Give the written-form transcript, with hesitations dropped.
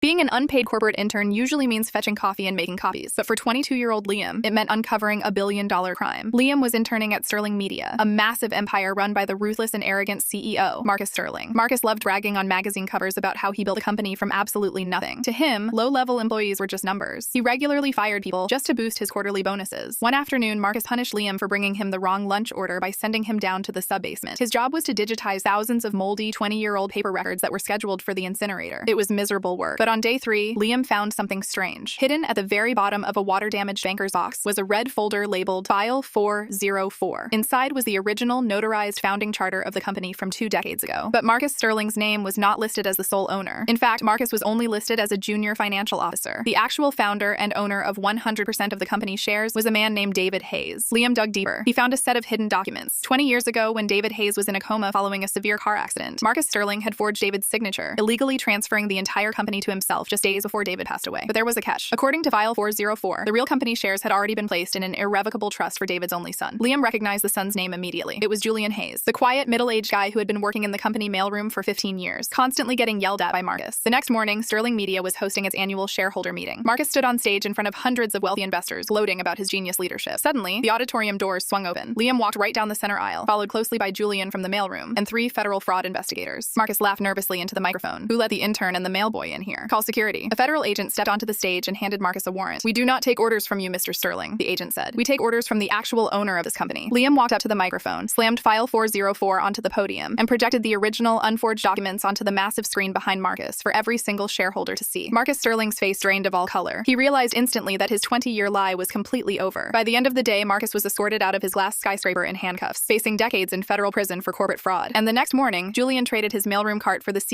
Being an unpaid corporate intern usually means fetching coffee and making copies, but for 22-year-old Liam, it meant uncovering a billion-dollar crime. Liam was interning at Sterling Media, a massive empire run by the ruthless and arrogant CEO, Marcus Sterling. Marcus loved bragging on magazine covers about how he built a company from absolutely nothing. To him, low-level employees were just numbers. He regularly fired people just to boost his quarterly bonuses. One afternoon, Marcus punished Liam for bringing him the wrong lunch order by sending him down to the sub-basement. His job was to digitize thousands of moldy 20-year-old paper records that were scheduled for the incinerator. It was miserable work. But on day 3, Liam found something strange. Hidden at the very bottom of a water-damaged banker's box was a red folder labeled File 404. Inside was the original notarized founding charter of the company from 2 decades ago. But Marcus Sterling's name was not listed as the sole owner. In fact, Marcus was only listed as a junior financial officer. The actual founder and owner of 100% of the company's shares was a man named David Hayes. Liam dug deeper. He found a set of hidden documents. 20 years ago, when David Hayes was in a coma following a severe car accident, Marcus Sterling had forged David's signature, illegally transferring the entire company to himself just days before David passed away. But there was a catch. According to File 404, the real company shares had already been placed in an irrevocable trust for David's only son. Liam recognized the son's name immediately. It was Julian Hayes, the quiet, middle-aged guy who had been working in the company mailroom for 15 years, constantly getting yelled at by Marcus. The next morning, Sterling Media was hosting its annual shareholder meeting. Marcus stood on stage in front of hundreds of wealthy investors, gloating about his genius leadership. Suddenly, the auditorium doors swung open. Liam walked right down the center aisle, followed closely by Julian from the mailroom and 3 federal fraud investigators. Marcus laughed nervously into the microphone. "Who let the intern and the mailboy in here? Call security." A federal agent stepped onto the stage and handed Marcus a warrant. "We do not take orders from you, Mr. Sterling," the agent said. "We take orders from the actual owner of this company." Liam walked up to the microphone, slammed File 404 onto the podium, and projected the original unforged documents onto the massive screen behind Marcus for every single shareholder to see. Marcus Sterling's face drained of all color. He realized instantly that his 20-year lie was completely over. By the end of the day, Marcus was escorted out of his glass skyscraper in handcuffs, facing decades in federal prison for corporate fraud. And the next morning, Julian traded his mailroom cart for the